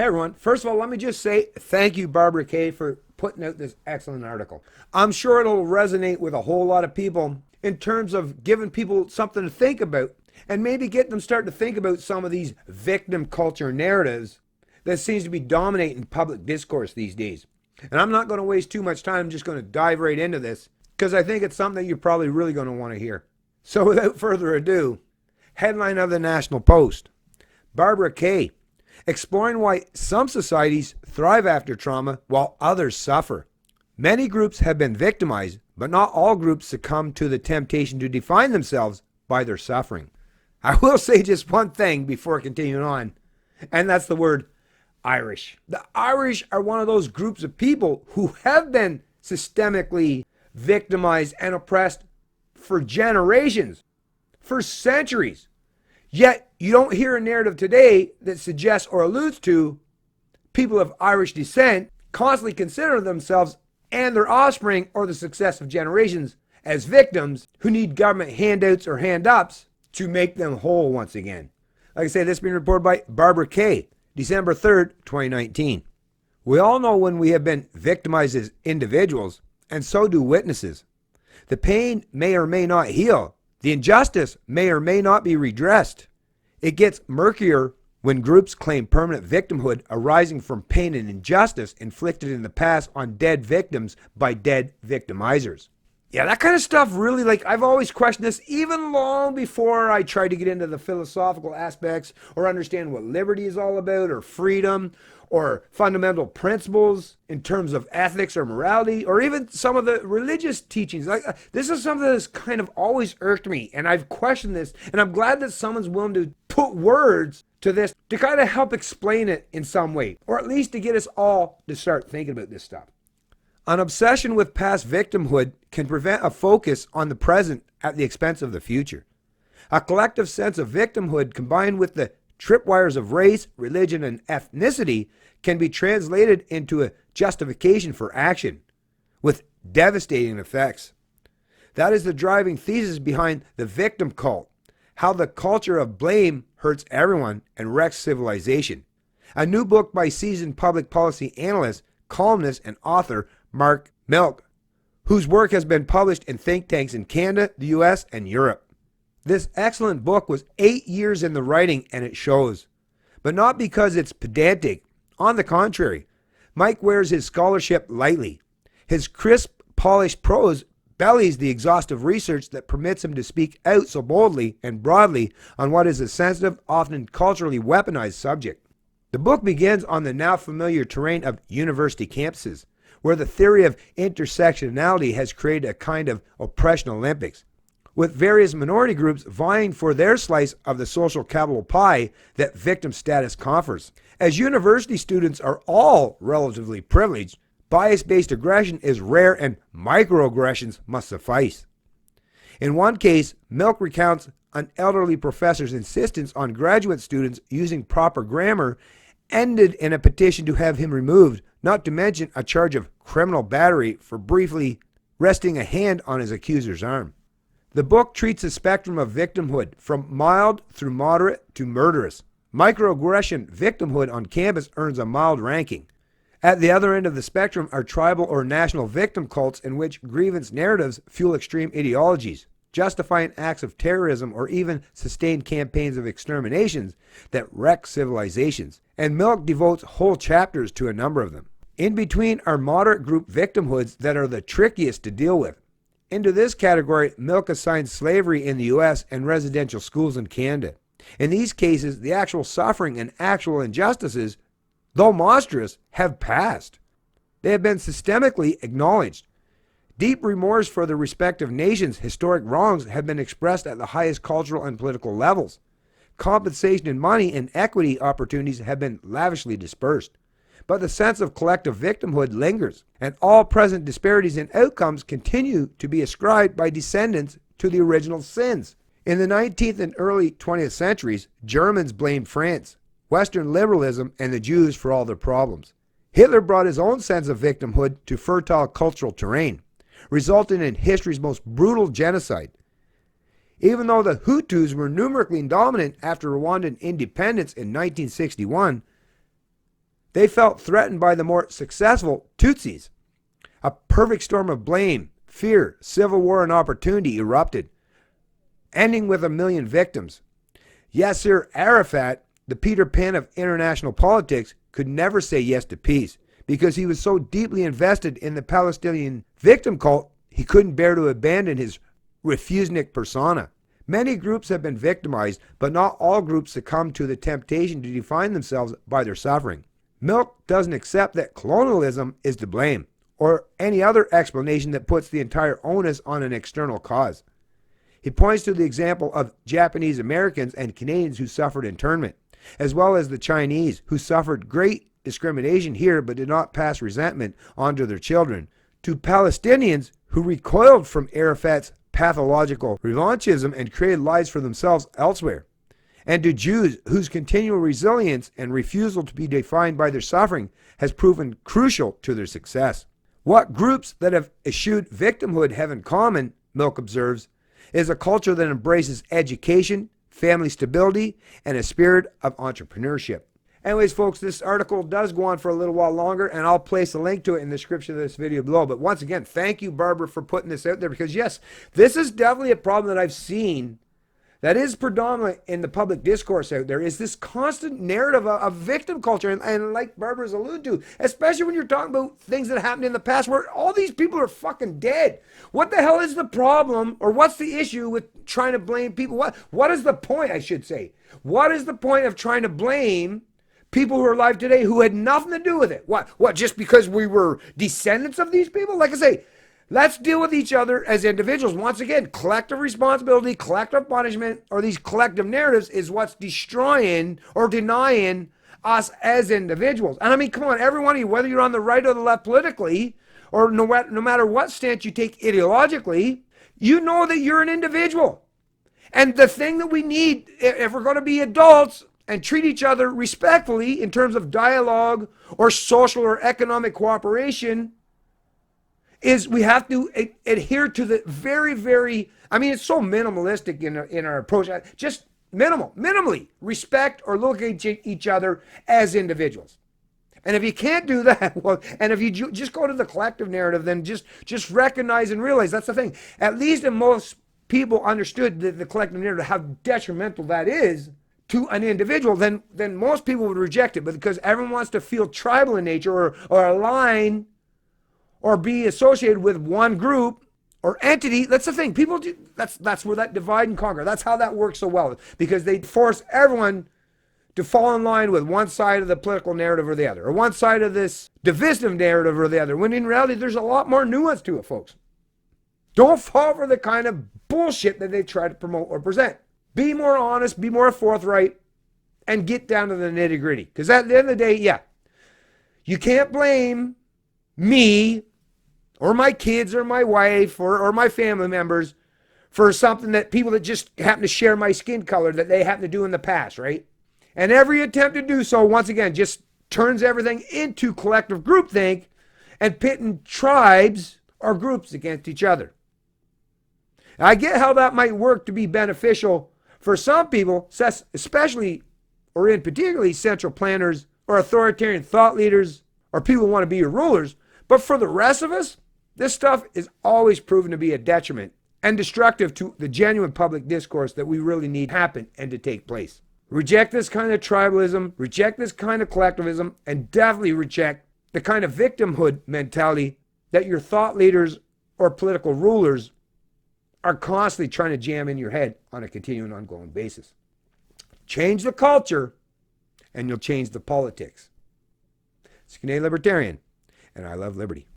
Hey everyone, first of all, let me just say thank you, Barbara Kay, for putting out this excellent article. I'm sure it'll resonate with a whole lot of people in terms of giving people something to think about and maybe get them starting to think about some of these victim culture narratives that seems to be dominating public discourse these days. And I'm not going to waste too much time, I'm just going to dive right into this because I think it's something that you're probably really going to want to hear. So without further ado, headline of the National Post, Barbara Kay, exploring why some societies thrive after trauma while others suffer. Many groups have been victimized, but not all groups succumb to the temptation to define themselves by their suffering. I will say just one thing before continuing on, and that's the word Irish. The Irish are one of those groups of people who have been systemically victimized and oppressed for generations, for centuries. Yet, you don't hear a narrative today that suggests or alludes to people of Irish descent constantly consider themselves and their offspring or the successive generations as victims who need government handouts or hand-ups to make them whole once again. Like I say, this has been reported by Barbara Kay, December 3rd, 2019. We all know when we have been victimized as individuals, and so do witnesses. The pain may or may not heal. The injustice may or may not be redressed. It gets murkier when groups claim permanent victimhood arising from pain and injustice inflicted in the past on dead victims by dead victimizers. Yeah, that kind of stuff really, I've always questioned this even long before I tried to get into the philosophical aspects or understand what liberty is all about or freedom or fundamental principles in terms of ethics or morality or even some of the religious teachings. This is something that's kind of always irked me, and I've questioned this, and I'm glad that someone's willing to put words to this to kind of help explain it in some way, or at least to get us all to start thinking about this stuff. An obsession with past victimhood can prevent a focus on the present at the expense of the future. A collective sense of victimhood combined with the tripwires of race, religion, and ethnicity can be translated into a justification for action with devastating effects. That is the driving thesis behind the victim cult, how the culture of blame hurts everyone and wrecks civilization. A new book by seasoned public policy analyst, columnist, and author Mark Milk, whose work has been published in think tanks in Canada, the US, and Europe. This excellent book was 8 years in the writing, and it shows. But not because it's pedantic. On the contrary, Mike wears his scholarship lightly. His crisp, polished prose bellies the exhaustive research that permits him to speak out so boldly and broadly on what is a sensitive, often culturally weaponized subject. The book begins on the now familiar terrain of university campuses, where the theory of intersectionality has created a kind of oppression Olympics, with various minority groups vying for their slice of the social capital pie that victim status confers. As university students are all relatively privileged, bias-based aggression is rare and microaggressions must suffice. In one case, Milk recounts an elderly professor's insistence on graduate students using proper grammar ended in a petition to have him removed, not to mention a charge of criminal battery for briefly resting a hand on his accuser's arm. The book treats the spectrum of victimhood from mild through moderate to murderous. Microaggression victimhood on campus earns a mild ranking. At the other end of the spectrum are tribal or national victim cults in which grievance narratives fuel extreme ideologies, justifying acts of terrorism or even sustained campaigns of exterminations that wreck civilizations. And Milk devotes whole chapters to a number of them. In between are moderate group victimhoods that are the trickiest to deal with. Into this category, Milk assigns slavery in the US and residential schools in Canada. In these cases, the actual suffering and actual injustices, though monstrous, have passed. They have been systemically acknowledged. Deep remorse for the respective nations' historic wrongs have been expressed at the highest cultural and political levels. Compensation in money and equity opportunities have been lavishly dispersed. But the sense of collective victimhood lingers, and all present disparities in outcomes continue to be ascribed by descendants to the original sins. In the 19th and early 20th centuries, Germans blamed France, Western liberalism, and the Jews for all their problems. Hitler brought his own sense of victimhood to fertile cultural terrain, resulting in history's most brutal genocide. Even though the Hutus were numerically dominant after Rwandan independence in 1961, They felt threatened by the more successful Tutsis. A perfect storm of blame, fear, civil war, and opportunity erupted, ending with 1 million victims. Yasser Arafat, the Peter Pan of international politics, could never say yes to peace because he was so deeply invested in the Palestinian victim cult, he couldn't bear to abandon his refusenik persona. Many groups have been victimized, but not all groups succumb to the temptation to define themselves by their suffering. Milk doesn't accept that colonialism is to blame, or any other explanation that puts the entire onus on an external cause. He points to the example of Japanese Americans and Canadians who suffered internment, as well as the Chinese who suffered great discrimination here but did not pass resentment onto their children, to Palestinians who recoiled from Arafat's pathological revanchism and created lives for themselves elsewhere, and to Jews whose continual resilience and refusal to be defined by their suffering has proven crucial to their success. What groups that have eschewed victimhood have in common, Milk observes, is a culture that embraces education, family stability, and a spirit of entrepreneurship. Anyways, folks, this article does go on for a little while longer, and I'll place a link to it in the description of this video below. But once again, thank you, Barbara, for putting this out there, because yes, this is definitely a problem that I've seen that is predominant in the public discourse out there, is this constant narrative of victim culture. And like Barbara's alluded to, especially when you're talking about things that happened in the past where all these people are fucking dead. What the hell is the problem, or what's the issue with trying to blame people? What is the point, I should say? What is the point of trying to blame people who are alive today who had nothing to do with it? What, just because we were descendants of these people? Like I say, let's deal with each other as individuals. Once again, collective responsibility, collective punishment, or these collective narratives is what's destroying or denying us as individuals. And I mean, come on, every one of you, whether you're on the right or the left politically, or no matter what stance you take ideologically, you know that you're an individual. And the thing that we need, if we're going to be adults and treat each other respectfully in terms of dialogue or social or economic cooperation, is we have to adhere to the very, I mean, it's so minimalistic in our approach. Just minimally respect or look at each other as individuals. And if you can't do that, well, and if you just go to the collective narrative, then just recognize and realize that's the thing. At least if most people understood the collective narrative, how detrimental that is to an individual, then most people would reject it. But because everyone wants to feel tribal in nature or align or be associated with one group or entity, that's the thing. People do, that's where that divide and conquer, that's how that works so well, because they force everyone to fall in line with one side of the political narrative or the other, or one side of this divisive narrative or the other, when in reality there's a lot more nuance to it, folks. Don't fall for the kind of bullshit that they try to promote or present. Be more honest, be more forthright, and get down to the nitty gritty. Because at the end of the day, yeah, you can't blame me or my kids or my wife or my family members for something that people that just happen to share my skin color that they happen to do in the past, right? And every attempt to do so, once again, just turns everything into collective groupthink and pitting tribes or groups against each other. I get how that might work to be beneficial for some people, especially or in particularly central planners or authoritarian thought leaders or people who want to be your rulers. But for the rest of us, this stuff is always proven to be a detriment and destructive to the genuine public discourse that we really need to happen and to take place. Reject this kind of tribalism, reject this kind of collectivism, and definitely reject the kind of victimhood mentality that your thought leaders or political rulers are constantly trying to jam in your head on a continuing, ongoing basis. Change the culture, and you'll change the politics. It's Canadian Libertarian, and I love liberty.